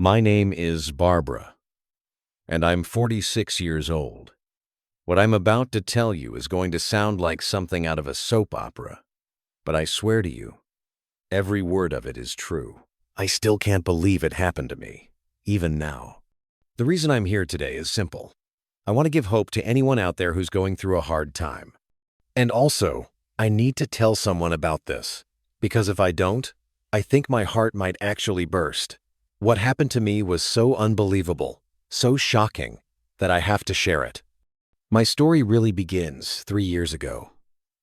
My name is Barbara, and I'm 46 years old. What I'm about to tell you is going to sound like something out of a soap opera, but I swear to you, every word of it is true. I still can't believe it happened to me, even now. The reason I'm here today is simple. I want to give hope to anyone out there who's going through a hard time. And also, I need to tell someone about this, because if I don't, I think my heart might actually burst. What happened to me was so unbelievable, so shocking, that I have to share it. My story really begins 3 years ago,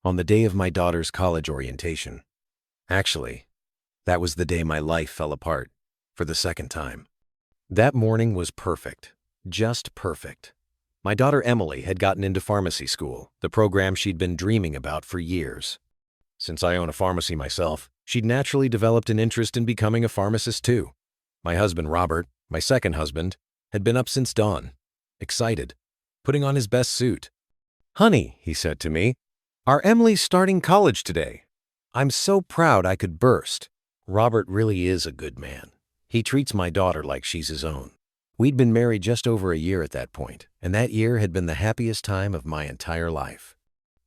on the day of my daughter's college orientation. Actually, that was the day my life fell apart, for the second time. That morning was perfect, just perfect. My daughter Emily had gotten into pharmacy school, the program she'd been dreaming about for years. Since I own a pharmacy myself, she'd naturally developed an interest in becoming a pharmacist too. My husband Robert, my second husband, had been up since dawn, excited, putting on his best suit. "Honey," he said to me, "our Emily's starting college today. I'm so proud I could burst." Robert really is a good man. He treats my daughter like she's his own. We'd been married just over a year at that point, and that year had been the happiest time of my entire life.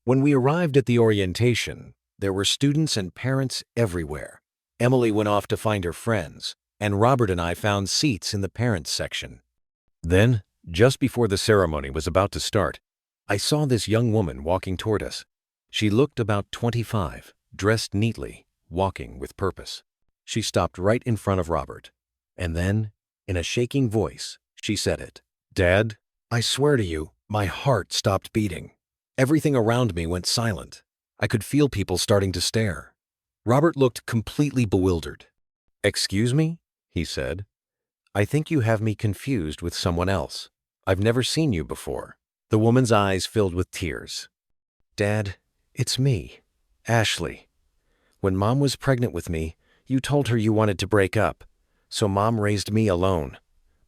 When we arrived at the orientation, there were students and parents everywhere. Emily went off to find her friends, and Robert and I found seats in the parents section. Then, just before the ceremony was about to start, I saw this young woman walking toward us. She looked about 25, dressed neatly, walking with purpose. She stopped right in front of Robert, and then, in a shaking voice, she said it. "Dad, I swear to you, my heart stopped beating. Everything around me went silent. I could feel people starting to stare." Robert looked completely bewildered. "Excuse me?" he said. "I think you have me confused with someone else. I've never seen you before." The woman's eyes filled with tears. "Dad, it's me, Ashley. When Mom was pregnant with me, you told her you wanted to break up, so Mom raised me alone.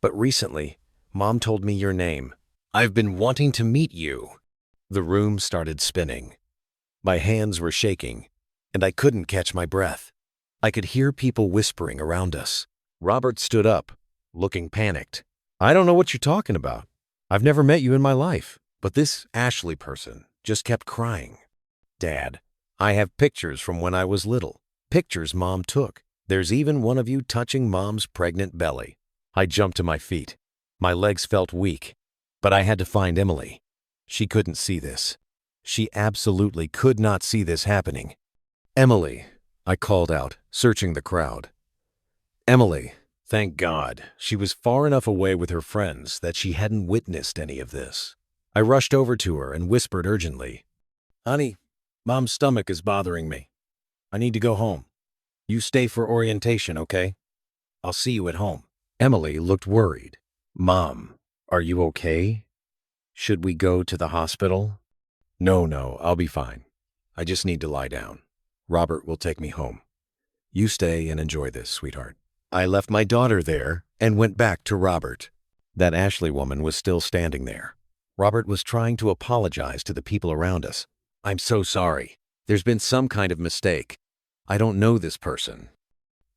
But recently, Mom told me your name. I've been wanting to meet you." The room started spinning. My hands were shaking, and I couldn't catch my breath. I could hear people whispering around us. Robert stood up, looking panicked. "I don't know what you're talking about. I've never met you in my life." But this Ashley person just kept crying. "Dad, I have pictures from when I was little. Pictures Mom took. There's even one of you touching Mom's pregnant belly." I jumped to my feet. My legs felt weak, but I had to find Emily. She couldn't see this. She absolutely could not see this happening. "Emily," I called out, searching the crowd. "Emily." Thank God, she was far enough away with her friends that she hadn't witnessed any of this. I rushed over to her and whispered urgently, "Honey, Mom's stomach is bothering me. I need to go home. You stay for orientation, okay? I'll see you at home." Emily looked worried. "Mom, are you okay? Should we go to the hospital?" No, I'll be fine. I just need to lie down. Robert will take me home. You stay and enjoy this, sweetheart." I left my daughter there and went back to Robert. That Ashley woman was still standing there. Robert was trying to apologize to the people around us. "I'm so sorry. There's been some kind of mistake. I don't know this person."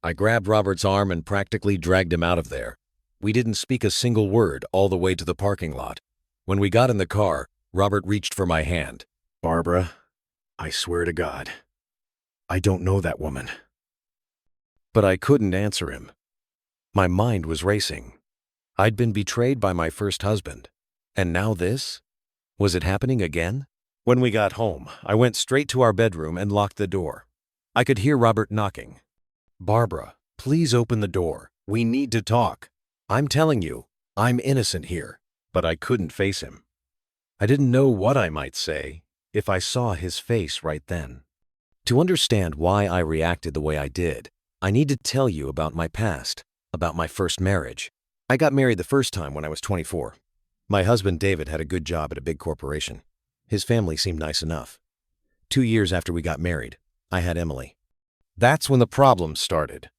I grabbed Robert's arm and practically dragged him out of there. We didn't speak a single word all the way to the parking lot. When we got in the car, Robert reached for my hand. "Barbara, I swear to God, I don't know that woman." But I couldn't answer him. My mind was racing. I'd been betrayed by my first husband. And now this? Was it happening again? When we got home, I went straight to our bedroom and locked the door. I could hear Robert knocking. "Barbara, please open the door. We need to talk. I'm telling you, I'm innocent here." But I couldn't face him. I didn't know what I might say if I saw his face right then. To understand why I reacted the way I did, I need to tell you about my past, about my first marriage. I got married the first time when I was 24. My husband David had a good job at a big corporation. His family seemed nice enough. 2 years after we got married, I had Emily. That's when the problems started.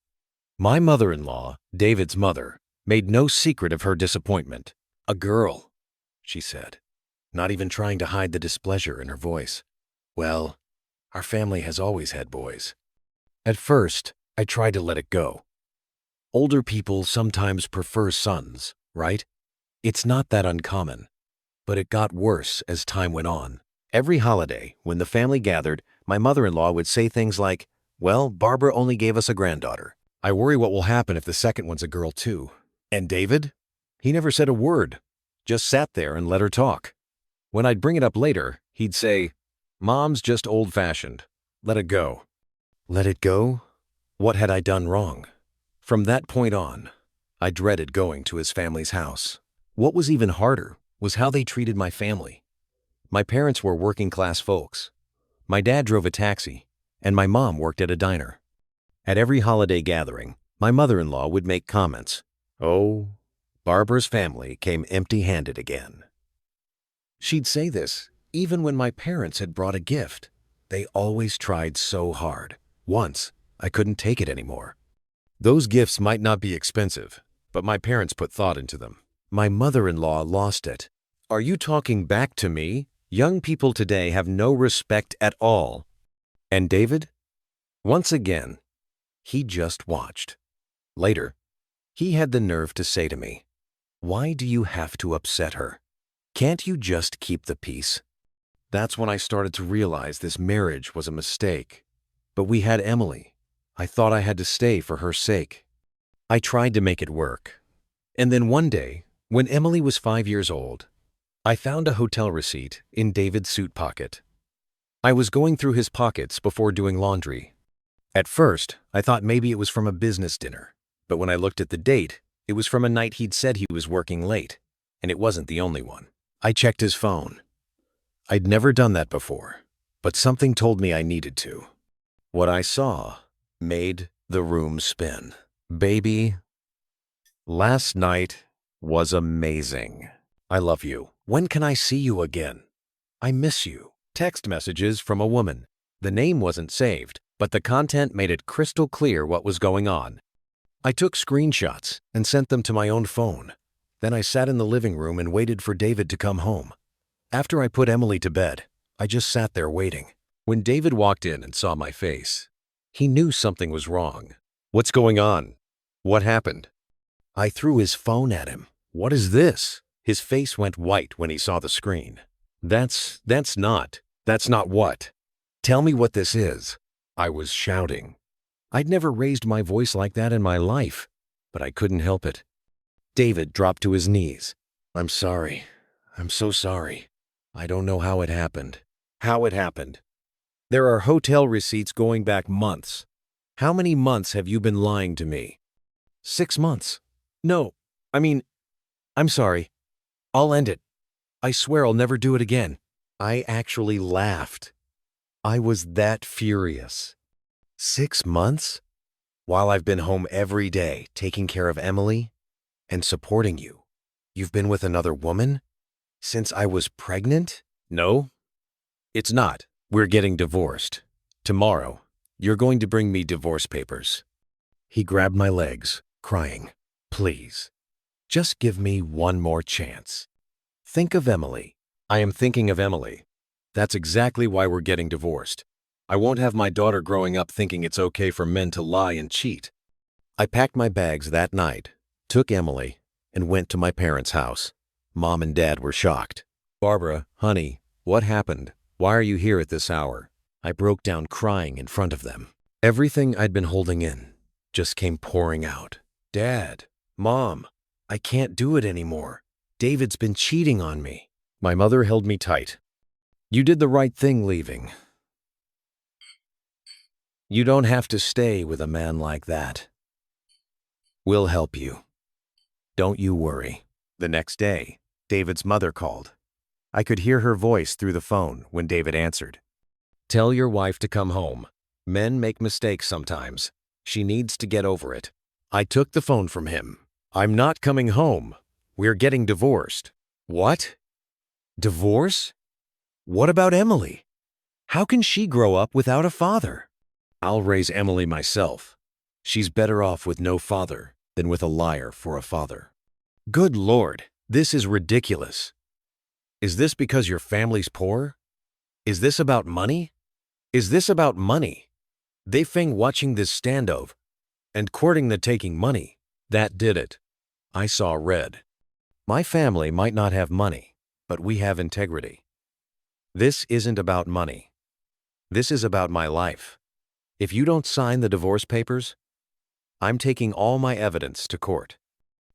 My mother-in-law, David's mother, made no secret of her disappointment. "A girl," she said, not even trying to hide the displeasure in her voice. "Well, our family has always had boys." At first, I tried to let it go. Older people sometimes prefer sons, right? It's not that uncommon, but it got worse as time went on. Every holiday, when the family gathered, my mother-in-law would say things like, "Well, Barbara only gave us a granddaughter. I worry what will happen if the second one's a girl too." And David? He never said a word, just sat there and let her talk. When I'd bring it up later, he'd say, "Mom's just old-fashioned. Let it go." Let it go? What had I done wrong? From that point on, I dreaded going to his family's house. What was even harder was how they treated my family. My parents were working-class folks. My dad drove a taxi, and my mom worked at a diner. At every holiday gathering, my mother-in-law would make comments. "Oh, Barbara's family came empty-handed again." She'd say this even when my parents had brought a gift. They always tried so hard. Once, I couldn't take it anymore. Those gifts might not be expensive, but my parents put thought into them. My mother-in-law lost it. "Are you talking back to me? Young people today have no respect at all." And David? Once again, he just watched. Later, he had the nerve to say to me, "Why do you have to upset her? Can't you just keep the peace?" That's when I started to realize this marriage was a mistake. But we had Emily. I thought I had to stay for her sake. I tried to make it work. And then one day, when Emily was 5 years old, I found a hotel receipt in David's suit pocket. I was going through his pockets before doing laundry. At first, I thought maybe it was from a business dinner. But when I looked at the date, it was from a night he'd said he was working late. And it wasn't the only one. I checked his phone. I'd never done that before, but something told me I needed to. What I saw made the room spin. "Baby, last night was amazing. I love you. When can I see you again? I miss you." Text messages from a woman. The name wasn't saved, but the content made it crystal clear what was going on. I took screenshots and sent them to my own phone. Then I sat in the living room and waited for David to come home. After I put Emily to bed, I just sat there waiting. When David walked in and saw my face, he knew something was wrong. "What's going on? What happened?" I threw his phone at him. "What is this?" His face went white when he saw the screen. That's not what. Tell me what this is." I was shouting. I'd never raised my voice like that in my life, but I couldn't help it. David dropped to his knees. "I'm sorry. I'm so sorry. I don't know how it happened." How it happened? There are hotel receipts going back months. How many months have you been lying to me? 6 months. No, I'm sorry. I'll end it. I swear I'll never do it again. I actually laughed. I was that furious. 6 months? While I've been home every day taking care of Emily and supporting you. You've been with another woman? Since I was pregnant? No, it's not. We're getting divorced. Tomorrow, you're going to bring me divorce papers. He grabbed my legs, crying, "Please, just give me one more chance. Think of Emily." I am thinking of Emily. That's exactly why we're getting divorced. I won't have my daughter growing up thinking it's okay for men to lie and cheat. I packed my bags that night, took Emily, and went to my parents' house. Mom and Dad were shocked. "Barbara, honey, what happened? Why are you here at this hour?" I broke down crying in front of them. Everything I'd been holding in just came pouring out. "Dad, Mom, I can't do it anymore. David's been cheating on me." My mother held me tight. "You did the right thing leaving. You don't have to stay with a man like that. We'll help you. Don't you worry." The next day, David's mother called. I could hear her voice through the phone when David answered. "Tell your wife to come home. Men make mistakes sometimes. She needs to get over it." I took the phone from him. "I'm not coming home. We're getting divorced." "What? Divorce? What about Emily? How can she grow up without a father?" "I'll raise Emily myself. She's better off with no father than with a liar for a father." Good Lord, this is ridiculous. Is this because your family's poor? Is this about money? Is this about money? They fing watching this standoff and courting the taking money. That did it. I saw red. My family might not have money, but we have integrity. This isn't about money. This is about my life. If you don't sign the divorce papers, I'm taking all my evidence to court.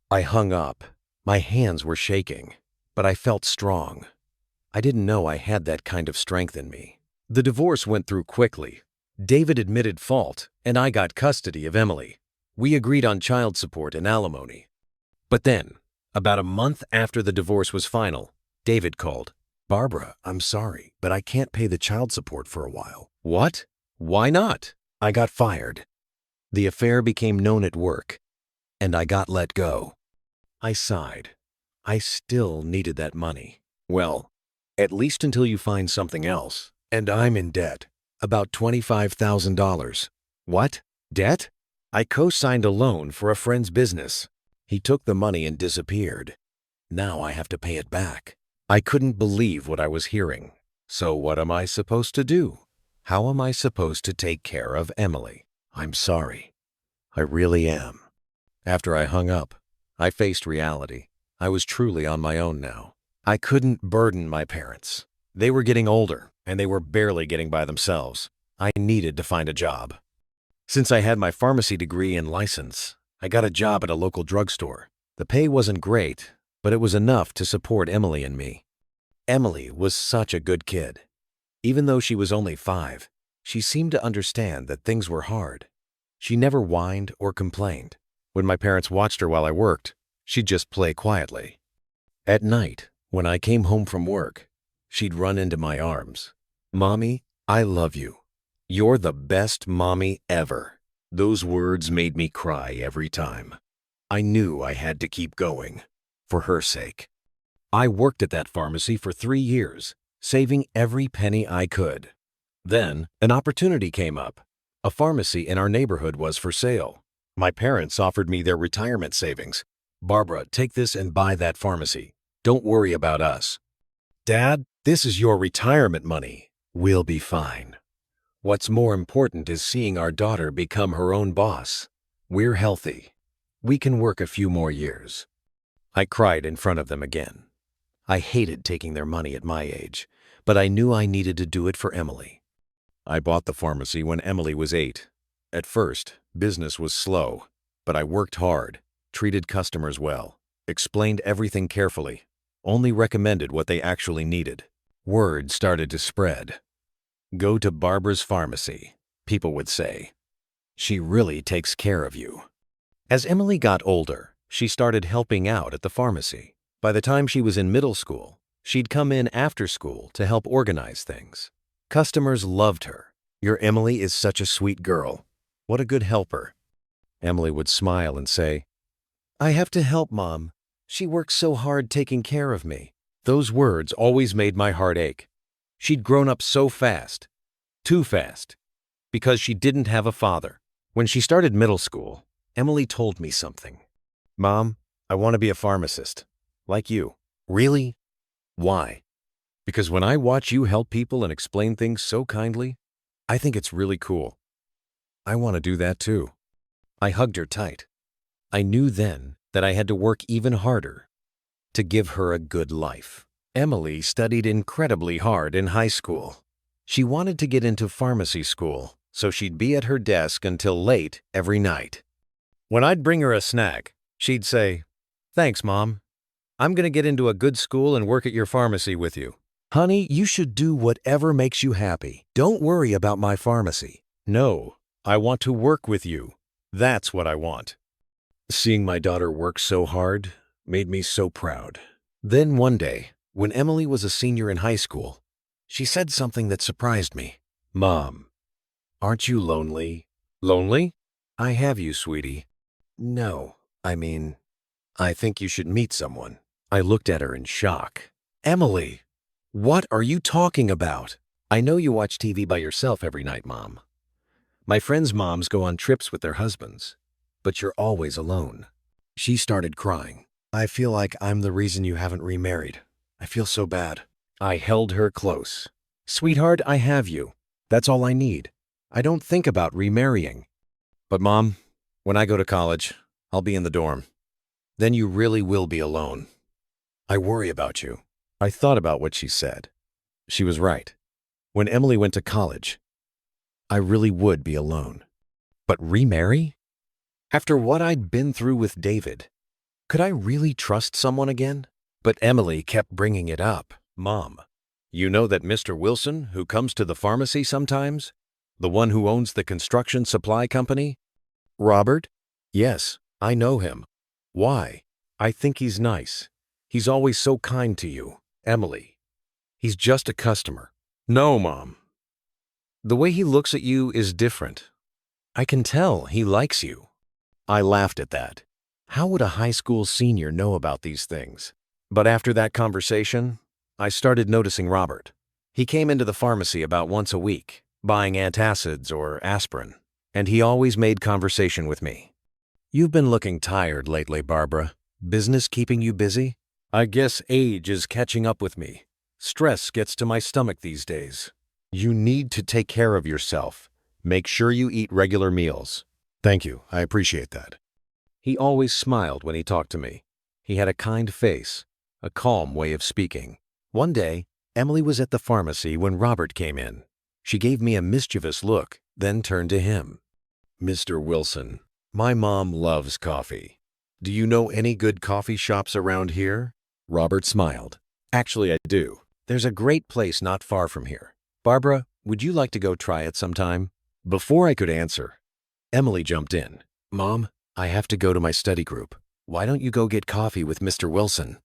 I hung up. My hands were shaking, but I felt strong. I didn't know I had that kind of strength in me. The divorce went through quickly. David admitted fault, and I got custody of Emily. We agreed on child support and alimony. But then, about a month after the divorce was final, David called. "Barbara, I'm sorry, but I can't pay the child support for a while." "What? Why not?" "I got fired. The affair became known at work, and I got let go." I sighed. I still needed that money. "Well, at least until you find something else. And I'm in debt. About $25,000. "What? Debt?" "I co-signed a loan for a friend's business. He took the money and disappeared. Now I have to pay it back." I couldn't believe what I was hearing. So what am I supposed to do? How am I supposed to take care of Emily? "I'm sorry. I really am." After I hung up, I faced reality. I was truly on my own now. I couldn't burden my parents. They were getting older, and they were barely getting by themselves. I needed to find a job. Since I had my pharmacy degree and license, I got a job at a local drugstore. The pay wasn't great, but it was enough to support Emily and me. Emily was such a good kid. Even though she was only 5, she seemed to understand that things were hard. She never whined or complained. When my parents watched her while I worked, she'd just play quietly. At night, when I came home from work, she'd run into my arms. "Mommy, I love you. You're the best mommy ever." Those words made me cry every time. I knew I had to keep going, for her sake. I worked at that pharmacy for 3 years, saving every penny I could. Then, an opportunity came up. A pharmacy in our neighborhood was for sale. My parents offered me their retirement savings. "Barbara, take this and buy that pharmacy. Don't worry about us." "Dad, this is your retirement money. We'll be fine. What's more important is seeing our daughter become her own boss. We're healthy. We can work a few more years." I cried in front of them again. I hated taking their money at my age, but I knew I needed to do it for Emily. I bought the pharmacy when Emily was 8. At first, business was slow, but I worked hard, treated customers well, explained everything carefully, only recommended what they actually needed. Word started to spread. "Go to Barbara's pharmacy," people would say. "She really takes care of you." As Emily got older, she started helping out at the pharmacy. By the time she was in middle school, she'd come in after school to help organize things. Customers loved her. "Your Emily is such a sweet girl. What a good helper." Emily would smile and say, "I have to help Mom. She works so hard taking care of me." Those words always made my heart ache. She'd grown up so fast, too fast, because she didn't have a father. When she started middle school, Emily told me something. "Mom, I want to be a pharmacist, like you." "Really? Why?" "Because when I watch you help people and explain things so kindly, I think it's really cool. I want to do that too." I hugged her tight. I knew then that I had to work even harder to give her a good life. Emily studied incredibly hard in high school. She wanted to get into pharmacy school, so she'd be at her desk until late every night. When I'd bring her a snack, she'd say, "Thanks, Mom. I'm going to get into a good school and work at your pharmacy with you." "Honey, you should do whatever makes you happy. Don't worry about my pharmacy." "No, I want to work with you. That's what I want." Seeing my daughter work so hard made me so proud. Then one day, when Emily was a senior in high school, she said something that surprised me. "Mom, aren't you lonely?" "Lonely? I have you, sweetie." "No, I think you should meet someone." I looked at her in shock. "Emily, what are you talking about?" "I know you watch TV by yourself every night, Mom. My friends' moms go on trips with their husbands, but you're always alone." She started crying. "I feel like I'm the reason you haven't remarried. I feel so bad." I held her close. "Sweetheart, I have you. That's all I need. I don't think about remarrying. But Mom, when I go to college, I'll be in the dorm. Then you really will be alone. I worry about you. I thought about what she said. She was right. When Emily went to college, I really would be alone. But remarry? After what I'd been through with David, could I really trust someone again? But Emily kept bringing it up. Mom, you know that Mr. Wilson, who comes to the pharmacy sometimes? The one who owns the construction supply company? Robert? Yes, I know him. Why? I think he's nice. He's always so kind to you. Emily, he's just a customer. No, Mom. The way he looks at you is different. I can tell he likes you. I laughed at that. How would a high school senior know about these things? But after that conversation, I started noticing Robert. He came into the pharmacy about once a week, buying antacids or aspirin, and he always made conversation with me. You've been looking tired lately, Barbara. Business keeping you busy? I guess age is catching up with me. Stress gets to my stomach these days. You need to take care of yourself. Make sure you eat regular meals. Thank you. I appreciate that. He always smiled when he talked to me. He had a kind face, a calm way of speaking. One day, Emily was at the pharmacy when Robert came in. She gave me a mischievous look, then turned to him. Mr. Wilson, my mom loves coffee. Do you know any good coffee shops around here? Robert smiled. Actually, I do. There's a great place not far from here. Barbara, would you like to go try it sometime? Before I could answer, Emily jumped in. Mom, I have to go to my study group. Why don't you go get coffee with Mr. Wilson?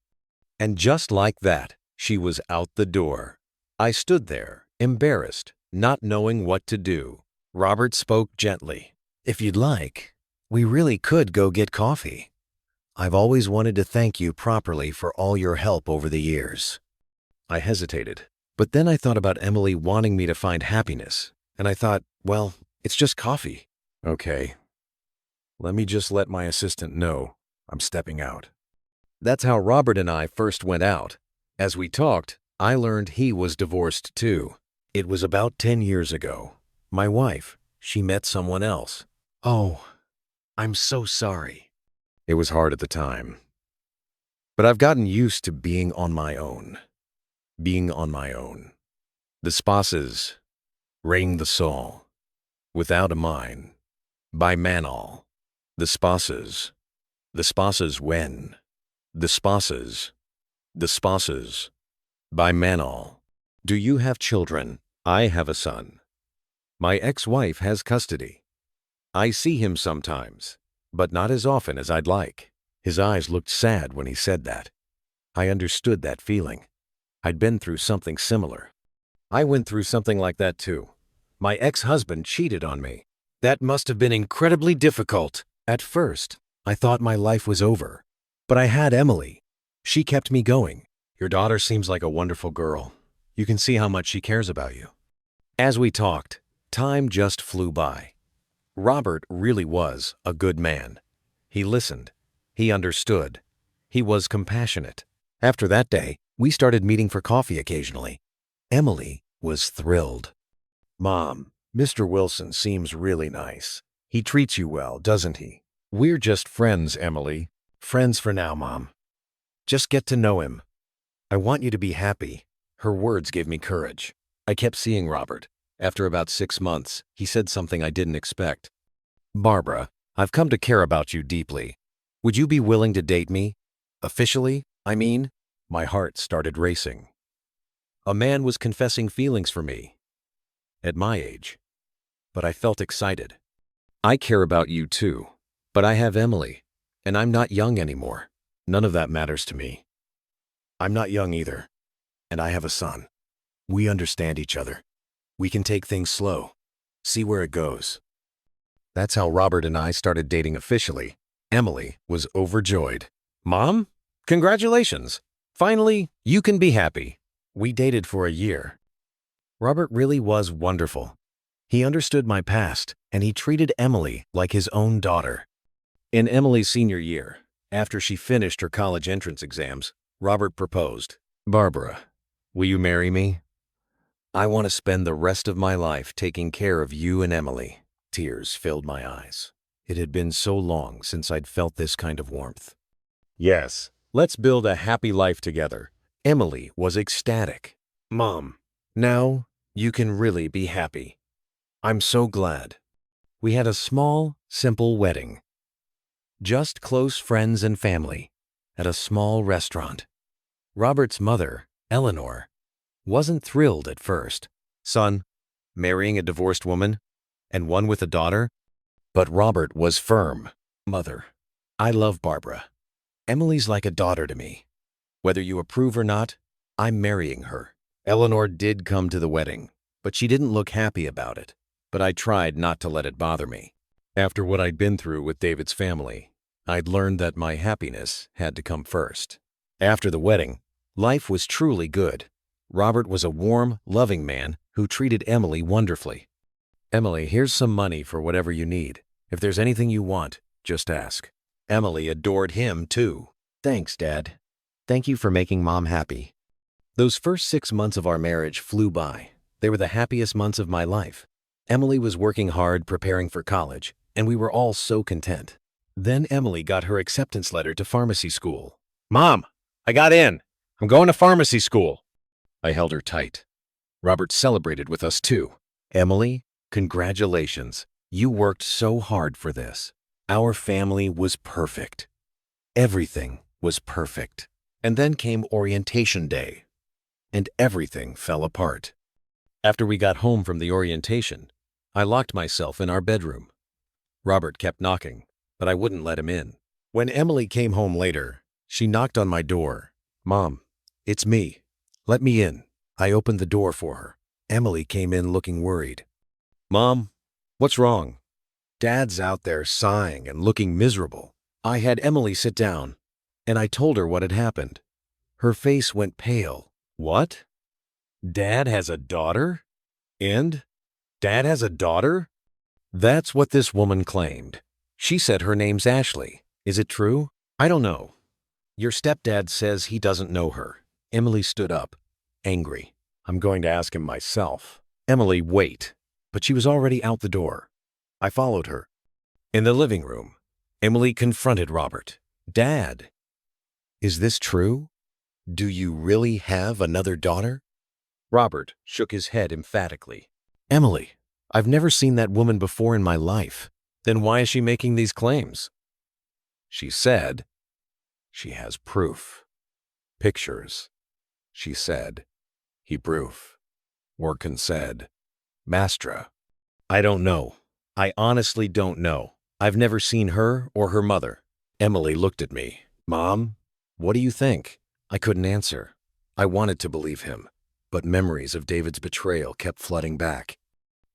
And just like that, she was out the door. I stood there, embarrassed, not knowing what to do. Robert spoke gently. If you'd like, we really could go get coffee. I've always wanted to thank you properly for all your help over the years. I hesitated, but then I thought about Emily wanting me to find happiness, and I thought, well, it's just coffee. Okay. Let me just let my assistant know I'm stepping out. That's how Robert and I first went out. As we talked, I learned he was divorced too. It was about 10 years ago. My wife, she met someone else. Oh, I'm so sorry. It was hard at the time. But I've gotten used to being on my own. Being on my own. The Spasses, Ring the Soul, Without a Mine, by Manal. The Spasses when. The Spasses, by Manal. Do you have children? I have a son. My ex-wife has custody. I see him sometimes, but not as often as I'd like. His eyes looked sad when he said that. I understood that feeling. I'd been through something similar. I went through something like that too. My ex-husband cheated on me. That must have been incredibly difficult. At first, I thought my life was over. But I had Emily. She kept me going. Your daughter seems like a wonderful girl. You can see how much she cares about you. As we talked, time just flew by. Robert really was a good man. He listened. He understood. He was compassionate. After that day, we started meeting for coffee occasionally. Emily was thrilled. Mom, Mr. Wilson seems really nice. He treats you well, doesn't he? We're just friends, Emily. Friends for now, Mom. Just get to know him. I want you to be happy. Her words gave me courage. I kept seeing Robert. After about 6 months, he said something I didn't expect. Barbara, I've come to care about you deeply. Would you be willing to date me? Officially, I mean? My heart started racing. A man was confessing feelings for me. At my age. But I felt excited. I care about you too. But I have Emily. And I'm not young anymore. None of that matters to me. I'm not young either. And I have a son. We understand each other. We can take things slow. See where it goes. That's how Robert and I started dating officially. Emily was overjoyed. Mom, congratulations. Finally, you can be happy. We dated for a year. Robert really was wonderful. He understood my past, and he treated Emily like his own daughter. In Emily's senior year, after she finished her college entrance exams, Robert proposed. Barbara, will you marry me? I want to spend the rest of my life taking care of you and Emily. Tears filled my eyes. It had been so long since I'd felt this kind of warmth. Yes, let's build a happy life together. Emily was ecstatic. Mom, now you can really be happy. I'm so glad. We had a small, simple wedding. Just close friends and family at a small restaurant. Robert's mother, Eleanor, wasn't thrilled at first. Son, marrying a divorced woman, and one with a daughter? But Robert was firm. Mother, I love Barbara. Emily's like a daughter to me. Whether you approve or not, I'm marrying her. Eleanor did come to the wedding, but she didn't look happy about it. But I tried not to let it bother me. After what I'd been through with David's family, I'd learned that my happiness had to come first. After the wedding, life was truly good. Robert was a warm, loving man who treated Emily wonderfully. Emily, here's some money for whatever you need. If there's anything you want, just ask. Emily adored him too. Thanks, Dad. Thank you for making Mom happy. Those first 6 months of our marriage flew by. They were the happiest months of my life. Emily was working hard preparing for college, and we were all so content. Then Emily got her acceptance letter to pharmacy school. Mom, I got in. I'm going to pharmacy school. I held her tight. Robert celebrated with us too. Emily, congratulations. You worked so hard for this. Our family was perfect. Everything was perfect. And then came orientation day, and everything fell apart. After we got home from the orientation, I locked myself in our bedroom. Robert kept knocking, but I wouldn't let him in. When Emily came home later, she knocked on my door. Mom, it's me. Let me in. I opened the door for her. Emily came in looking worried. Mom, what's wrong? Dad's out there sighing and looking miserable. I had Emily sit down, and I told her what had happened. Her face went pale. What? Dad has a daughter? And? Dad has a daughter? That's what this woman claimed. She said her name's Ashley. Is it true? I don't know. Your stepdad says he doesn't know her. Emily stood up, angry. I'm going to ask him myself. Emily, wait. But she was already out the door. I followed her. In the living room, Emily confronted Robert. Dad, is this true? Do you really have another daughter? Robert shook his head emphatically. Emily, I've never seen that woman before in my life. Then why is she making these claims? She said she has proof. Pictures. She said. Hebrew. Workin said. Mastra. I don't know. I honestly don't know. I've never seen her or her mother. Emily looked at me. Mom, what do you think? I couldn't answer. I wanted to believe him, but memories of David's betrayal kept flooding back.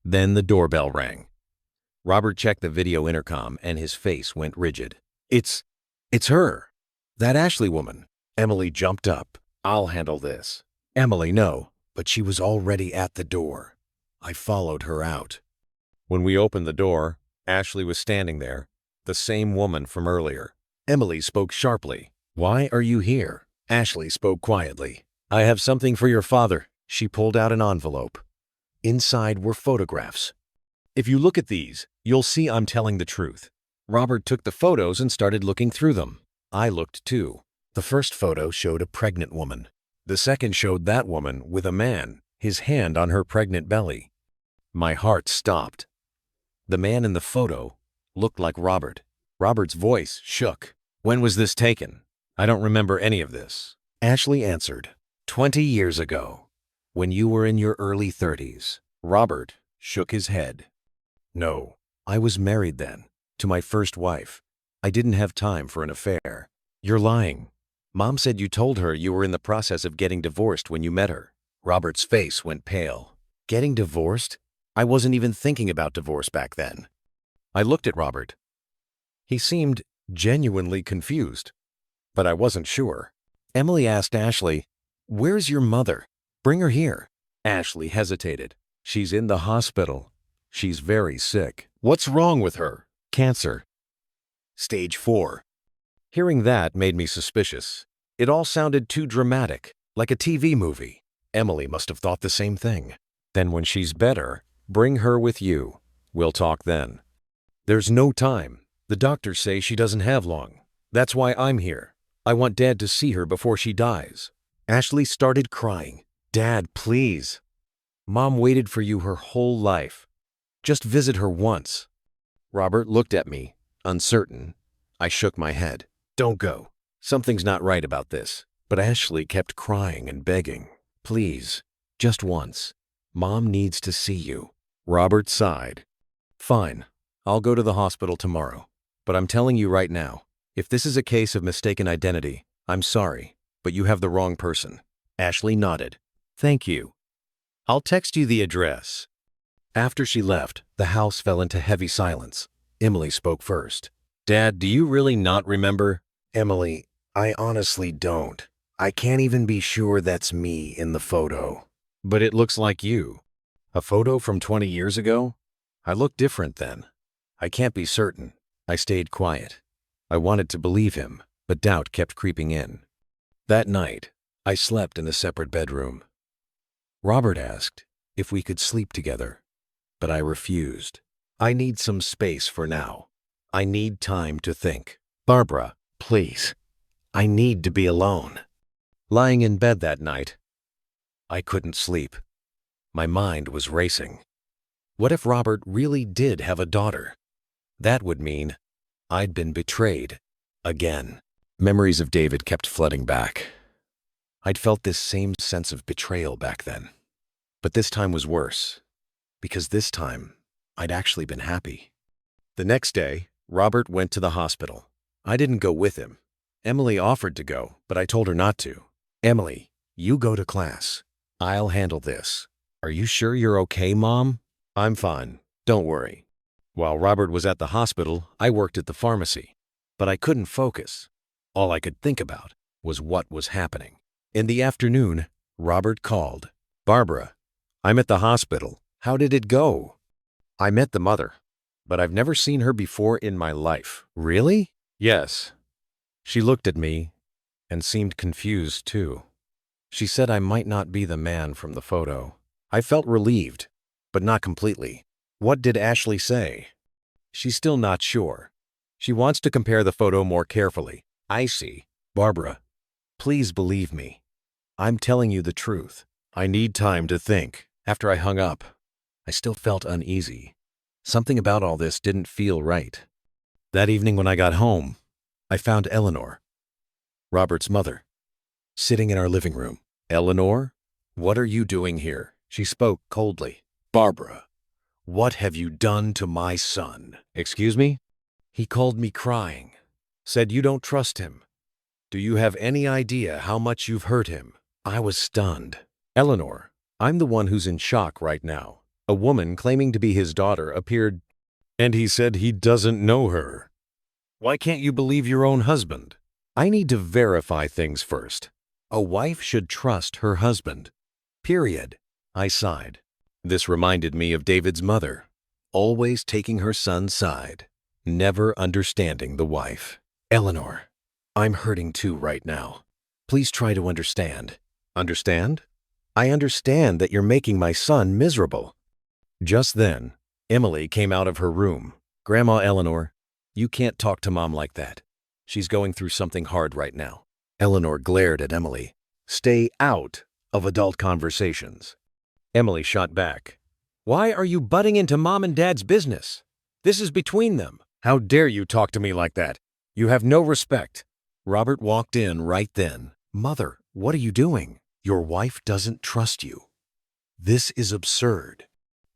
Then the doorbell rang. Robert checked the video intercom and his face went rigid. It's her. That Ashley woman. Emily jumped up. I'll handle this. Emily, no, but she was already at the door. I followed her out. When we opened the door, Ashley was standing there, the same woman from earlier. Emily spoke sharply. Why are you here? Ashley spoke quietly. I have something for your father. She pulled out an envelope. Inside were photographs. If you look at these, you'll see I'm telling the truth. Robert took the photos and started looking through them. I looked too. The first photo showed a pregnant woman. The second showed that woman with a man, his hand on her pregnant belly. My heart stopped. The man in the photo looked like Robert. Robert's voice shook. When was this taken? I don't remember any of this. Ashley answered, 20 years ago, when you were in your early 30s. Robert shook his head. No, I was married then, to my first wife. I didn't have time for an affair. You're lying. Mom said you told her you were in the process of getting divorced when you met her. Robert's face went pale. Getting divorced? I wasn't even thinking about divorce back then. I looked at Robert. He seemed genuinely confused, but I wasn't sure. Emily asked Ashley, where's your mother? Bring her here. Ashley hesitated. She's in the hospital. She's very sick. What's wrong with her? Cancer. Stage 4. Hearing that made me suspicious. It all sounded too dramatic, like a TV movie. Emily must have thought the same thing. Then when she's better, bring her with you. We'll talk then. There's no time. The doctors say she doesn't have long. That's why I'm here. I want Dad to see her before she dies. Ashley started crying. Dad, please. Mom waited for you her whole life. Just visit her once. Robert looked at me, uncertain. I shook my head. Don't go. Something's not right about this. But Ashley kept crying and begging. Please, just once. Mom needs to see you. Robert sighed. Fine. I'll go to the hospital tomorrow. But I'm telling you right now, if this is a case of mistaken identity, I'm sorry, but you have the wrong person. Ashley nodded. Thank you. I'll text you the address. After she left, the house fell into heavy silence. Emily spoke first. Dad, do you really not remember? Emily, I honestly don't. I can't even be sure that's me in the photo. But it looks like you. A photo from 20 years ago? I looked different then. I can't be certain. I stayed quiet. I wanted to believe him, but doubt kept creeping in. That night, I slept in a separate bedroom. Robert asked if we could sleep together, but I refused. I need some space for now. I need time to think. Barbara, please. I need to be alone. Lying in bed that night, I couldn't sleep. My mind was racing. What if Robert really did have a daughter? That would mean I'd been betrayed again. Memories of David kept flooding back. I'd felt this same sense of betrayal back then. But this time was worse, because this time I'd actually been happy. The next day, Robert went to the hospital. I didn't go with him. Emily offered to go, but I told her not to. Emily, you go to class. I'll handle this. Are you sure you're okay, Mom? I'm fine. Don't worry. While Robert was at the hospital, I worked at the pharmacy. But I couldn't focus. All I could think about was what was happening. In the afternoon, Robert called. Barbara, I'm at the hospital. How did it go? I met the mother, but I've never seen her before in my life. Really? Yes. She looked at me and seemed confused too. She said I might not be the man from the photo. I felt relieved, but not completely. What did Ashley say? She's still not sure. She wants to compare the photo more carefully. I see. Barbara, please believe me. I'm telling you the truth. I need time to think. After I hung up, I still felt uneasy. Something about all this didn't feel right. That evening when I got home, I found Eleanor, Robert's mother, sitting in our living room. Eleanor, what are you doing here? She spoke coldly. Barbara, what have you done to my son? Excuse me? He called me crying, said you don't trust him. Do you have any idea how much you've hurt him? I was stunned. Eleanor, I'm the one who's in shock right now. A woman claiming to be his daughter appeared, and he said he doesn't know her. Why can't you believe your own husband? I need to verify things first. A wife should trust her husband. Period. I sighed. This reminded me of David's mother, always taking her son's side, never understanding the wife. Eleanor, I'm hurting too right now. Please try to understand. Understand? I understand that you're making my son miserable. Just then, Emily came out of her room. Grandma Eleanor, you can't talk to Mom like that. She's going through something hard right now. Eleanor glared at Emily. Stay out of adult conversations. Emily shot back. Why are you butting into Mom and Dad's business? This is between them. How dare you talk to me like that? You have no respect. Robert walked in right then. Mother, what are you doing? Your wife doesn't trust you. This is absurd.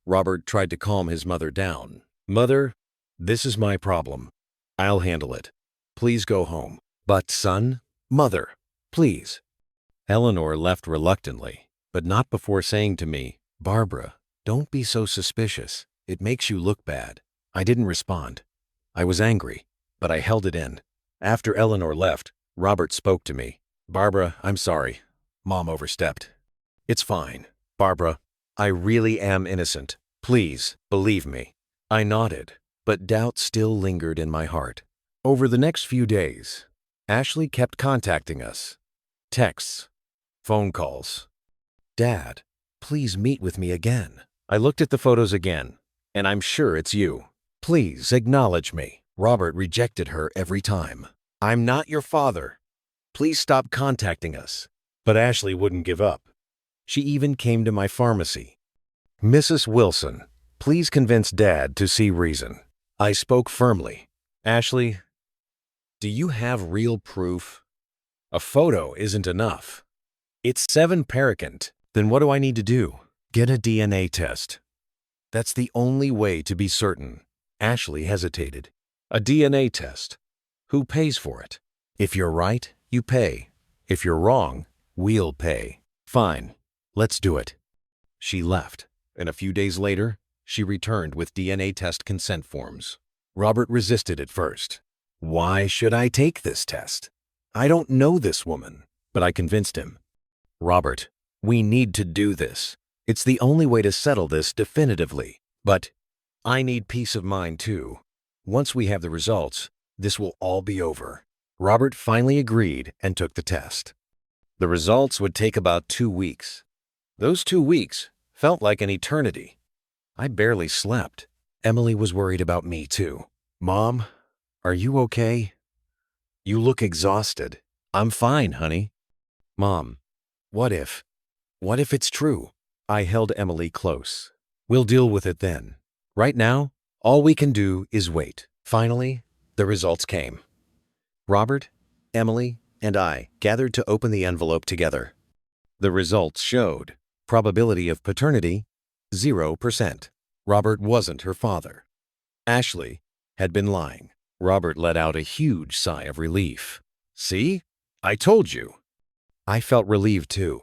Robert tried to calm his mother down. Mother, this is my problem. I'll handle it. Please go home. But son, mother, please. Eleanor left reluctantly, but not before saying to me, Barbara, don't be so suspicious. It makes you look bad. I didn't respond. I was angry, but I held it in. After Eleanor left, Robert spoke to me. Barbara, I'm sorry. Mom overstepped. It's fine. Barbara, I really am innocent. Please, believe me. I nodded, but doubt still lingered in my heart. Over the next few days, Ashley kept contacting us. Texts, phone calls. Dad, please meet with me again. I looked at the photos again, and I'm sure it's you. Please acknowledge me. Robert rejected her every time. "I'm not your father. Please stop contacting us." But Ashley wouldn't give up. She even came to my pharmacy. "Mrs. Wilson, please convince Dad to see reason." I spoke firmly. "Ashley, do you have real proof? A photo isn't enough. It's 7 paracant. Then what do I need to do? Get a DNA test. That's the only way to be certain." Ashley hesitated. "A DNA test? Who pays for it?" "If you're right, you pay. If you're wrong, we'll pay." "Fine, let's do it." She left, and a few days later, she returned with DNA test consent forms. Robert resisted at first. "Why should I take this test? I don't know this woman." But I convinced him. "Robert, we need to do this. It's the only way to settle this definitively. But I need peace of mind too. Once we have the results, this will all be over." Robert finally agreed and took the test. The results would take about 2 weeks. Those 2 weeks felt like an eternity. I barely slept. Emily was worried about me too. "Mom, are you okay? You look exhausted." "I'm fine, honey." "Mom, what if it's true?" I held Emily close. "We'll deal with it then. Right now, all we can do is wait." Finally, the results came. Robert, Emily, and I gathered to open the envelope together. The results showed probability of paternity, 0%. Robert wasn't her father. Ashley had been lying. Robert let out a huge sigh of relief. "See? I told you." I felt relieved too.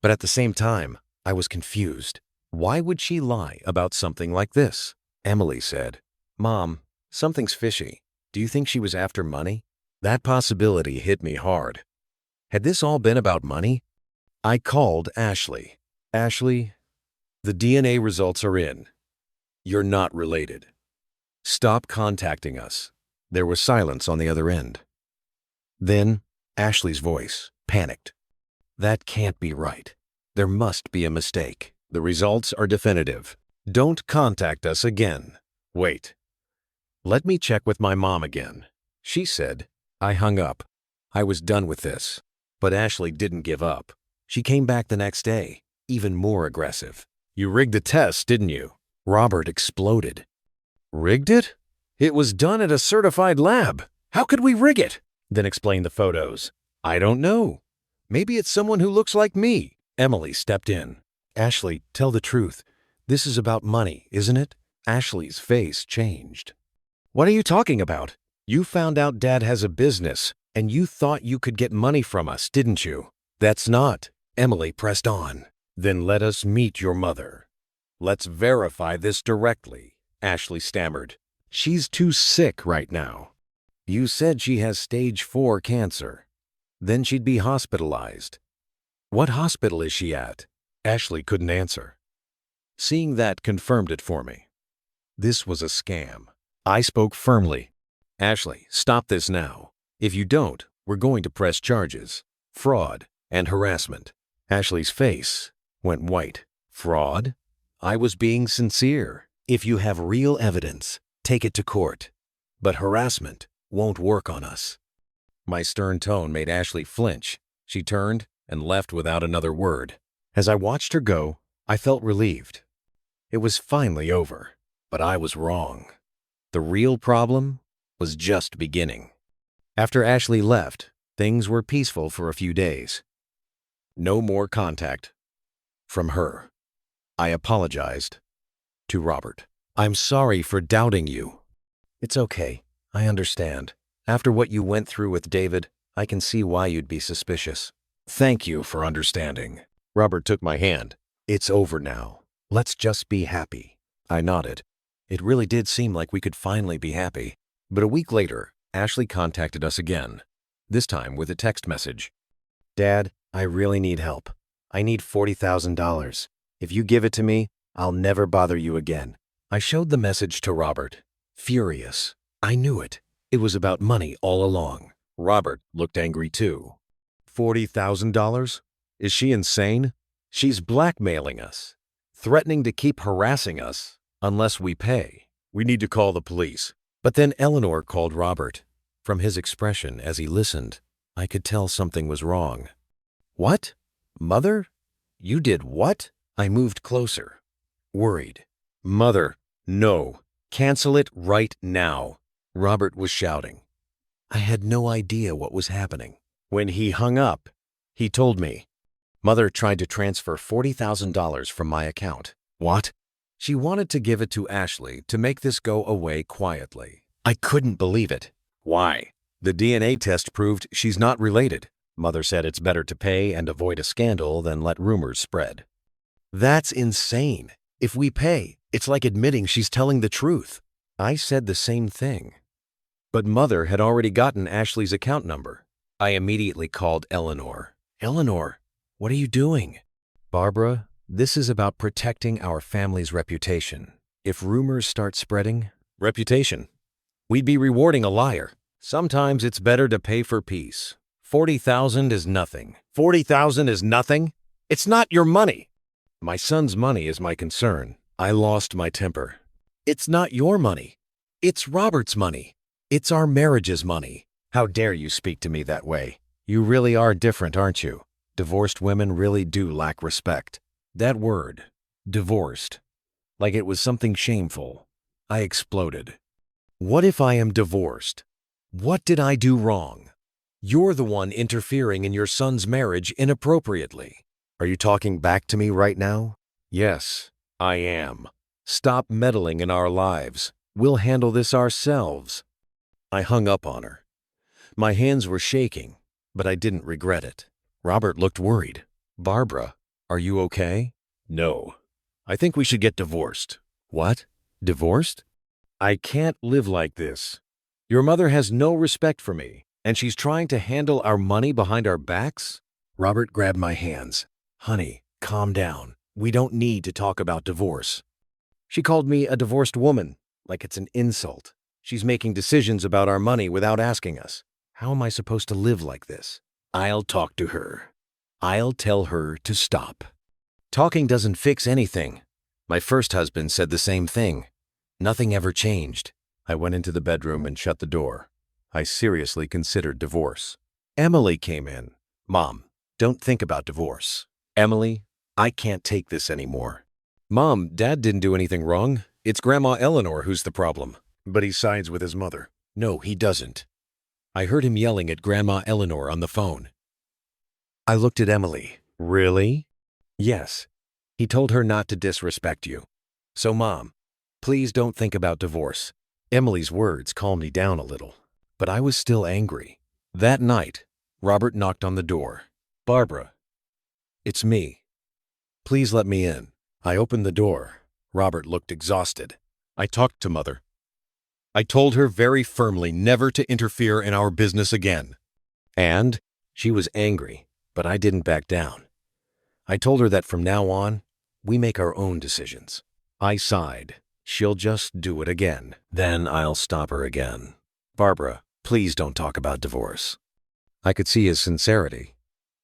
But at the same time, I was confused. Why would she lie about something like this? Emily said, "Mom, something's fishy. Do you think she was after money?" That possibility hit me hard. Had this all been about money? I called Ashley. "Ashley, the DNA results are in. You're not related. Stop contacting us." There was silence on the other end. Then Ashley's voice, panicked. "That can't be right. There must be a mistake. The results are definitive. Don't contact us again." "Wait. Let me check with my mom again," she said. I hung up. I was done with this. But Ashley didn't give up. She came back the next day, even more aggressive. "You rigged the test, didn't you?" Robert exploded. "Rigged it? It was done at a certified lab. How could we rig it?" Then explained the photos. "I don't know. Maybe it's someone who looks like me." Emily stepped in. "Ashley, tell the truth. This is about money, isn't it?" Ashley's face changed. "What are you talking about? You found out Dad has a business, and you thought you could get money from us, didn't you?" "That's not." Emily pressed on. "Then let us meet your mother. Let's verify this directly," Ashley stammered. "She's too sick right now. You said she has stage 4 cancer. Then she'd be hospitalized. What hospital is she at?" Ashley couldn't answer. Seeing that confirmed it for me. This was a scam. I spoke firmly. "Ashley, stop this now. If you don't, we're going to press charges. Fraud and harassment." Ashley's face went white. "Fraud?" I was being sincere. "If you have real evidence, take it to court. But harassment won't work on us." My stern tone made Ashley flinch. She turned and left without another word. As I watched her go, I felt relieved. It was finally over. But I was wrong. The real problem was just beginning. After Ashley left, things were peaceful for a few days. No more contact from her. I apologized to Robert. "I'm sorry for doubting you." "It's okay. I understand. After what you went through with David, I can see why you'd be suspicious." "Thank you for understanding." Robert took my hand. "It's over now. Let's just be happy." I nodded. It really did seem like we could finally be happy. But a week later, Ashley contacted us again, this time with a text message. "Dad, I really need help. I need $40,000. If you give it to me, I'll never bother you again." I showed the message to Robert, furious. I knew it. It was about money all along. Robert looked angry too. $40,000? Is she insane? She's blackmailing us, threatening to keep harassing us unless we pay. "We need to call the police." But then Eleanor called Robert. From his expression as he listened, I could tell something was wrong. What? Mother? You did what? I moved closer, worried. Mother, no. Cancel it right now, Robert was shouting. I had no idea what was happening. When he hung up, he told me, Mother tried to transfer $40,000 from my account. What? She wanted to give it to Ashley to make this go away quietly. I couldn't believe it. Why? The DNA test proved she's not related. Mother said it's better to pay and avoid a scandal than let rumors spread. That's insane. If we pay, it's like admitting she's telling the truth. I said the same thing. But Mother had already gotten Ashley's account number. I immediately called Eleanor. Eleanor, what are you doing? Barbara, this is about protecting our family's reputation. If rumors start spreading, reputation. We'd be rewarding a liar. Sometimes it's better to pay for peace. 40,000 is nothing. 40,000 is nothing? It's not your money. My son's money is my concern. I lost my temper. It's not your money. It's Robert's money. It's our marriage's money. How dare you speak to me that way? You really are different, aren't you? Divorced women really do lack respect. That word, divorced, like it was something shameful. I exploded. What if I am divorced? What did I do wrong? You're the one interfering in your son's marriage inappropriately. Are you talking back to me right now? Yes, I am. Stop meddling in our lives. We'll handle this ourselves. I hung up on her. My hands were shaking, but I didn't regret it. Robert looked worried. Barbara, are you okay? No. I think we should get divorced. What? Divorced? I can't live like this. Your mother has no respect for me, and she's trying to handle our money behind our backs? Robert grabbed my hands. Honey, calm down. We don't need to talk about divorce. She called me a divorced woman, like it's an insult. She's making decisions about our money without asking us. How am I supposed to live like this? I'll talk to her. I'll tell her to stop. Talking doesn't fix anything. My first husband said the same thing. Nothing ever changed. I went into the bedroom and shut the door. I seriously considered divorce. Emily came in. Mom, don't think about divorce. Emily, I can't take this anymore. Mom, Dad didn't do anything wrong. It's Grandma Eleanor who's the problem. But he sides with his mother. No, he doesn't. I heard him yelling at Grandma Eleanor on the phone. I looked at Emily. Really? Yes. He told her not to disrespect you. So, Mom, please don't think about divorce. Emily's words calmed me down a little, but I was still angry. That night, Robert knocked on the door. Barbara, it's me. Please let me in. I opened the door. Robert looked exhausted. I talked to Mother. I told her very firmly never to interfere in our business again. And she was angry, but I didn't back down. I told her that from now on, we make our own decisions. I sighed. She'll just do it again. Then I'll stop her again. Barbara, please don't talk about divorce. I could see his sincerity.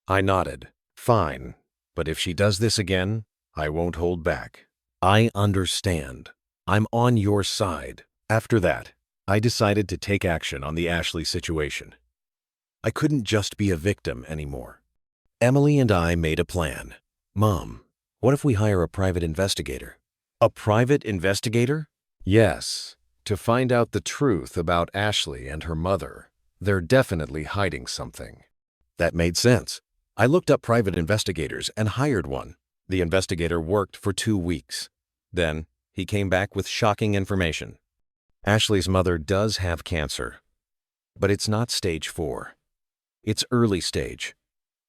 I nodded. Fine, but if she does this again, I won't hold back. I understand. I'm on your side. After that, I decided to take action on the Ashley situation. I couldn't just be a victim anymore. Emily and I made a plan. Mom, what if we hire a private investigator? A private investigator? Yes, to find out the truth about Ashley and her mother. They're definitely hiding something. That made sense. I looked up private investigators and hired one. The investigator worked for 2 weeks. Then, he came back with shocking information. Ashley's mother does have cancer, but it's not stage 4. It's early stage,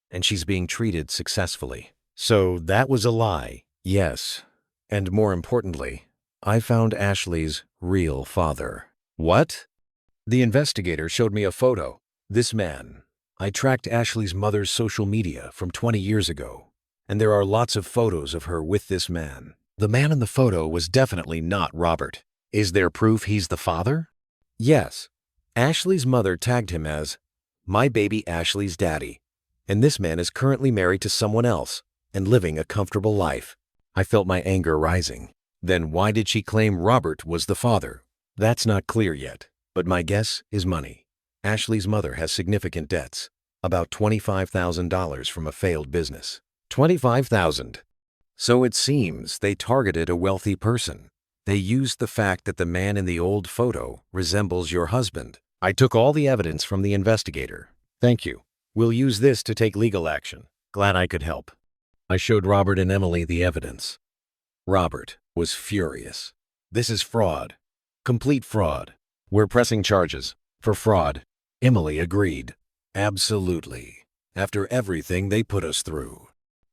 and she's being treated successfully. So that was a lie, yes. And more importantly, I found Ashley's real father. What? The investigator showed me a photo. This man. I tracked Ashley's mother's social media from 20 years ago, and there are lots of photos of her with this man. The man in the photo was definitely not Robert. Is there proof he's the father? Yes. Ashley's mother tagged him as, "My baby Ashley's daddy," and this man is currently married to someone else and living a comfortable life. I felt my anger rising. Then why did she claim Robert was the father? That's not clear yet, but my guess is money. Ashley's mother has significant debts, about $25,000 from a failed business. 25,000. So it seems they targeted a wealthy person. They used the fact that the man in the old photo resembles your husband. I took all the evidence from the investigator. Thank you. We'll use this to take legal action. Glad I could help. I showed Robert and Emily the evidence. Robert was furious. This is fraud. Complete fraud. We're pressing charges for fraud. Emily agreed. Absolutely. After everything they put us through.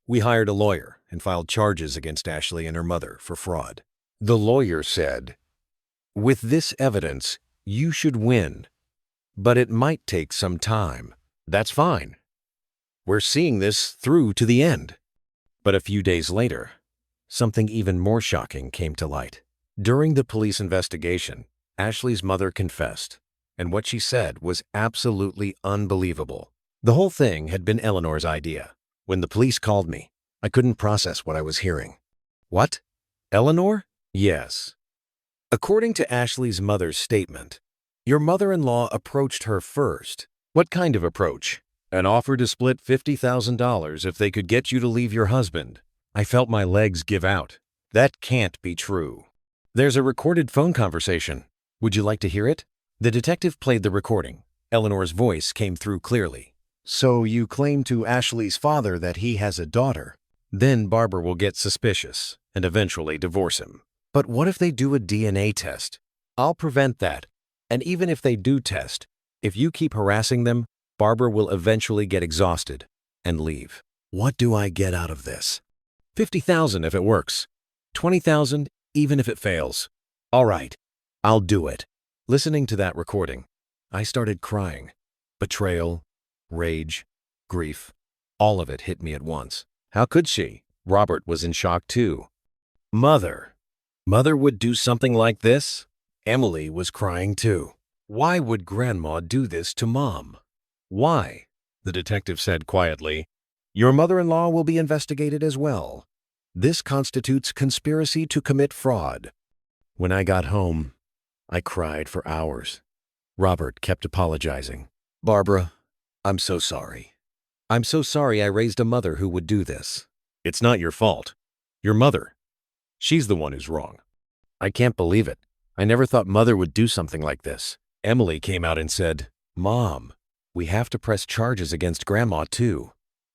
We hired a lawyer and filed charges against Ashley and her mother for fraud. The lawyer said, "With this evidence, you should win, but it might take some time." That's fine. We're seeing this through to the end. But a few days later, something even more shocking came to light. During the police investigation, Ashley's mother confessed, and what she said was absolutely unbelievable. The whole thing had been Eleanor's idea. When the police called me, I couldn't process what I was hearing. What? Eleanor? Yes. According to Ashley's mother's statement, your mother-in-law approached her first. What kind of approach? An offer to split $50,000 if they could get you to leave your husband. I felt my legs give out. That can't be true. There's a recorded phone conversation. Would you like to hear it? The detective played the recording. Eleanor's voice came through clearly. So you claim to Ashley's father that he has a daughter. Then Barbara will get suspicious and eventually divorce him. But what if they do a DNA test? I'll prevent that. And even if they do test, if you keep harassing them, Barbara will eventually get exhausted and leave. What do I get out of this? 50,000 if it works. 20,000 even if it fails. All right, I'll do it. Listening to that recording, I started crying. Betrayal, rage, grief, all of it hit me at once. How could she? Robert was in shock too. Mother would do something like this? Emily was crying too. Why would Grandma do this to Mom? Why? The detective said quietly. Your mother-in-law will be investigated as well. This constitutes conspiracy to commit fraud. When I got home, I cried for hours. Robert kept apologizing. Barbara, I'm so sorry. I'm so sorry I raised a mother who would do this. It's not your fault. Your mother. She's the one who's wrong. I can't believe it. I never thought Mother would do something like this. Emily came out and said, Mom, we have to press charges against Grandma too.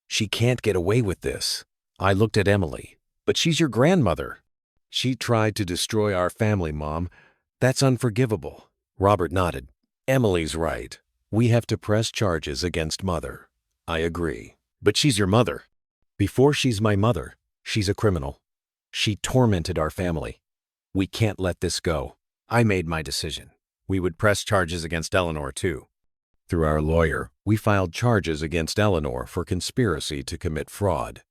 She can't get away with this. I looked at Emily. But she's your grandmother. She tried to destroy our family, Mom. That's unforgivable. Robert nodded. Emily's right. We have to press charges against Mother. I agree. But she's your mother. Before she's my mother, she's a criminal. She tormented our family. We can't let this go. I made my decision. We would press charges against Eleanor too. Through our lawyer, we filed charges against Eleanor for conspiracy to commit fraud.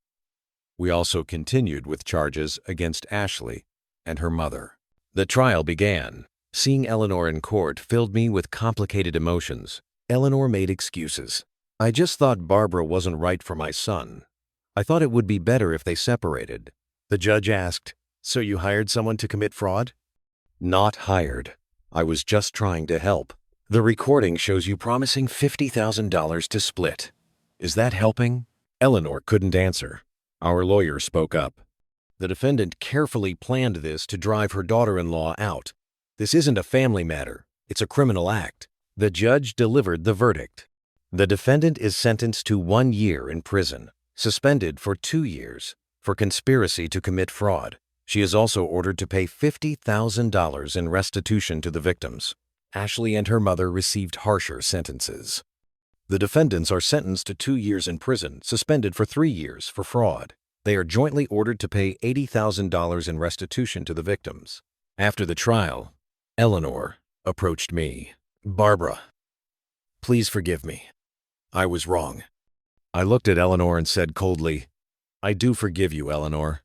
We also continued with charges against Ashley and her mother. The trial began. Seeing Eleanor in court filled me with complicated emotions. Eleanor made excuses. I just thought Barbara wasn't right for my son. I thought it would be better if they separated. The judge asked, So you hired someone to commit fraud? Not hired. I was just trying to help. The recording shows you promising $50,000 to split. Is that helping? Eleanor couldn't answer. Our lawyer spoke up. The defendant carefully planned this to drive her daughter-in-law out. This isn't a family matter. It's a criminal act. The judge delivered the verdict. The defendant is sentenced to 1 year in prison, suspended for 2 years, for conspiracy to commit fraud. She is also ordered to pay $50,000 in restitution to the victims. Ashley and her mother received harsher sentences. The defendants are sentenced to 2 years in prison, suspended for 3 years for fraud. They are jointly ordered to pay $80,000 in restitution to the victims. After the trial, Eleanor approached me. Barbara, please forgive me. I was wrong. I looked at Eleanor and said coldly, I do forgive you, Eleanor.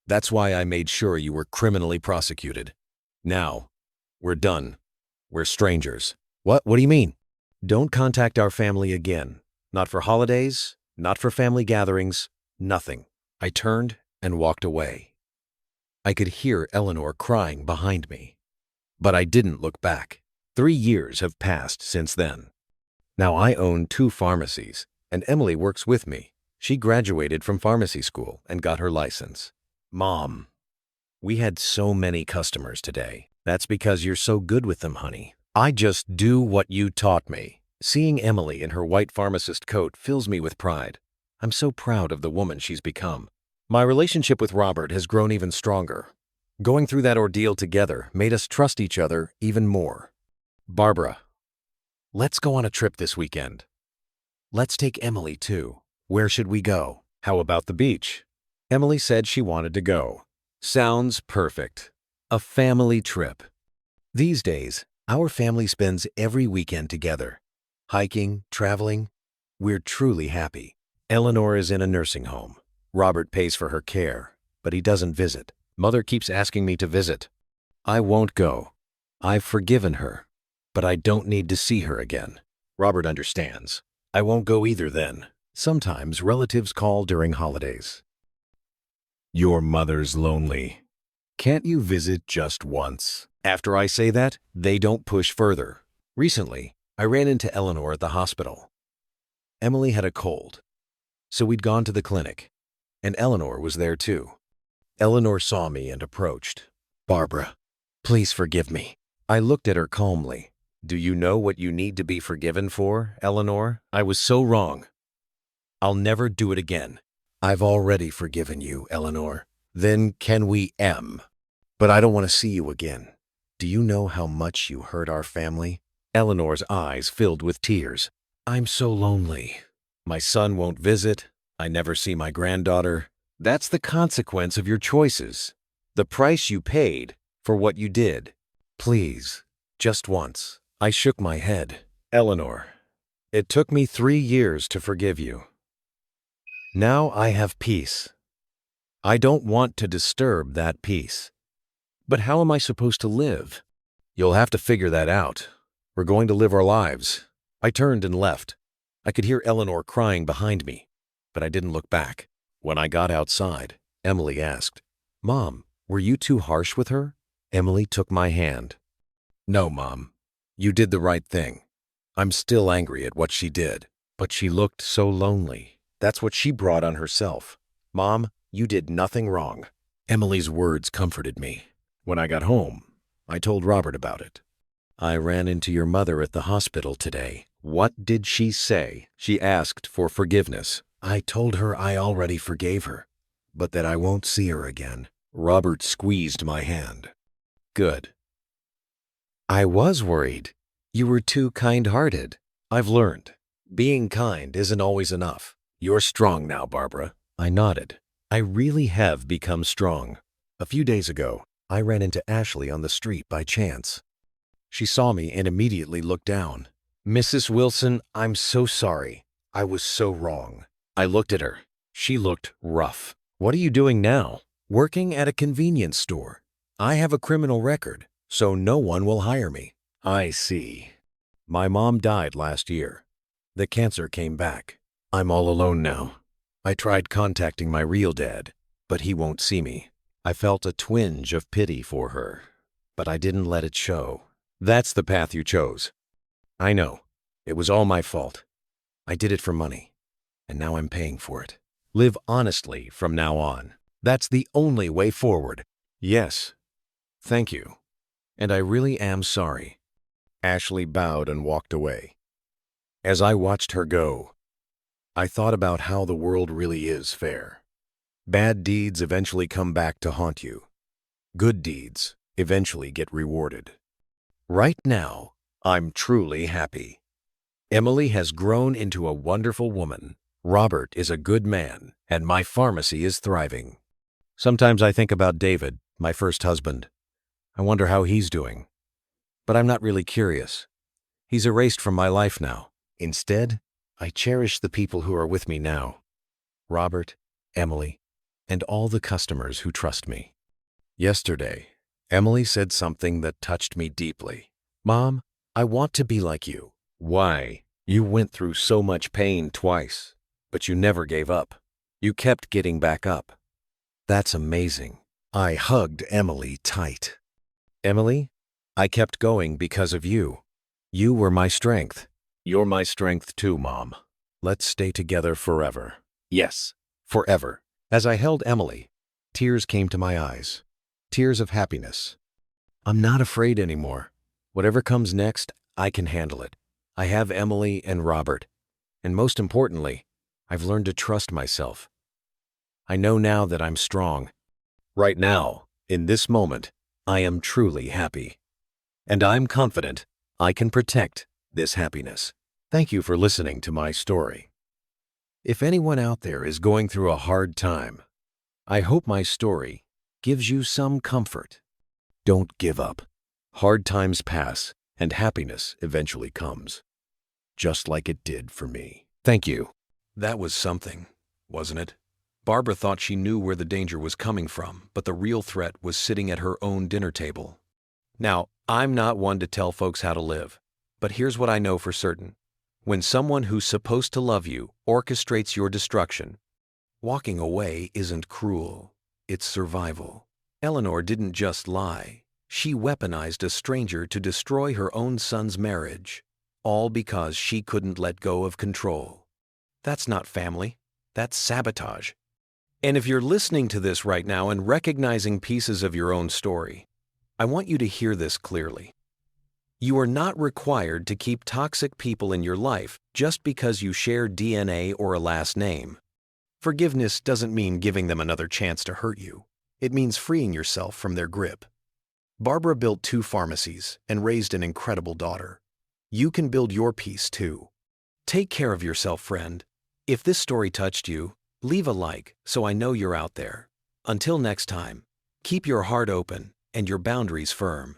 That's why I made sure you were criminally prosecuted. Now, we're done. We're strangers. What do you mean? Don't contact our family again. Not for holidays, not for family gatherings, nothing. I turned and walked away. I could hear Eleanor crying behind me. But I didn't look back. 3 years have passed since then. Now I own 2 pharmacies, and Emily works with me. She graduated from pharmacy school and got her license. Mom, we had so many customers today. That's because you're so good with them, honey. I just do what you taught me. Seeing Emily in her white pharmacist coat fills me with pride. I'm so proud of the woman she's become. My relationship with Robert has grown even stronger. Going through that ordeal together made us trust each other even more. Barbara, let's go on a trip this weekend. Let's take Emily too. Where should we go? How about the beach? Emily said she wanted to go. Sounds perfect. A family trip. These days, our family spends every weekend together. Hiking, traveling. We're truly happy. Eleanor is in a nursing home. Robert pays for her care, but he doesn't visit. Mother keeps asking me to visit. I won't go. I've forgiven her, but I don't need to see her again. Robert understands. I won't go either then. Sometimes relatives call during holidays. Your mother's lonely. Can't you visit just once? After I say that, they don't push further. Recently, I ran into Eleanor at the hospital. Emily had a cold, so we'd gone to the clinic, and Eleanor was there too. Eleanor saw me and approached. Barbara, please forgive me. I looked at her calmly. Do you know what you need to be forgiven for, Eleanor? I was so wrong. I'll never do it again. I've already forgiven you, Eleanor. Then can we But I don't want to see you again. Do you know how much you hurt our family? Eleanor's eyes filled with tears. I'm so lonely. My son won't visit. I never see my granddaughter. That's the consequence of your choices. The price you paid for what you did. Please, just once. I shook my head. Eleanor, it took me 3 years to forgive you. Now I have peace. I don't want to disturb that peace. But how am I supposed to live? You'll have to figure that out. We're going to live our lives. I turned and left. I could hear Eleanor crying behind me, but I didn't look back. When I got outside, Emily asked, Mom, were you too harsh with her? Emily took my hand. No, Mom. You did the right thing. I'm still angry at what she did, but she looked so lonely. That's what she brought on herself. Mom, you did nothing wrong. Emily's words comforted me. When I got home, I told Robert about it. I ran into your mother at the hospital today. What did she say? She asked for forgiveness. I told her I already forgave her, but that I won't see her again. Robert squeezed my hand. Good. I was worried. You were too kind-hearted. I've learned. Being kind isn't always enough. You're strong now, Barbara. I nodded. I really have become strong. A few days ago, I ran into Ashley on the street by chance. She saw me and immediately looked down. Mrs. Wilson, I'm so sorry. I was so wrong. I looked at her. She looked rough. What are you doing now? Working at a convenience store. I have a criminal record, so no one will hire me. I see. My mom died last year. The cancer came back. I'm all alone now. I tried contacting my real dad, but he won't see me. I felt a twinge of pity for her, but I didn't let it show. That's the path you chose. I know. It was all my fault. I did it for money, and now I'm paying for it. Live honestly from now on. That's the only way forward. Yes. Thank you. And I really am sorry. Ashley bowed and walked away. As I watched her go, I thought about how the world really is fair. Bad deeds eventually come back to haunt you. Good deeds eventually get rewarded. Right now, I'm truly happy. Emily has grown into a wonderful woman. Robert is a good man, and my pharmacy is thriving. Sometimes I think about David, my first husband. I wonder how he's doing. But I'm not really curious. He's erased from my life now. Instead, I cherish the people who are with me now. Robert, Emily, and all the customers who trust me. Yesterday, Emily said something that touched me deeply. Mom, I want to be like you. Why? You went through so much pain twice, but you never gave up. You kept getting back up. That's amazing. I hugged Emily tight. Emily, I kept going because of you. You were my strength. You're my strength too, Mom. Let's stay together forever. Yes, forever. As I held Emily, tears came to my eyes. Tears of happiness. I'm not afraid anymore. Whatever comes next, I can handle it. I have Emily and Robert. And most importantly, I've learned to trust myself. I know now that I'm strong. Right now, in this moment, I am truly happy. And I'm confident I can protect this happiness. Thank you for listening to my story. If anyone out there is going through a hard time, I hope my story gives you some comfort. Don't give up. Hard times pass, and happiness eventually comes. Just like it did for me. Thank you. That was something, wasn't it? Barbara thought she knew where the danger was coming from, but the real threat was sitting at her own dinner table. Now, I'm not one to tell folks how to live, but here's what I know for certain. When someone who's supposed to love you orchestrates your destruction, walking away isn't cruel, it's survival. Eleanor didn't just lie. She weaponized a stranger to destroy her own son's marriage, all because she couldn't let go of control. That's not family, that's sabotage. And if you're listening to this right now and recognizing pieces of your own story, I want you to hear this clearly. You are not required to keep toxic people in your life just because you share DNA or a last name. Forgiveness doesn't mean giving them another chance to hurt you. It means freeing yourself from their grip. Barbara built 2 pharmacies and raised an incredible daughter. You can build your peace too. Take care of yourself, friend. If this story touched you, leave a like so I know you're out there. Until next time, keep your heart open and your boundaries firm.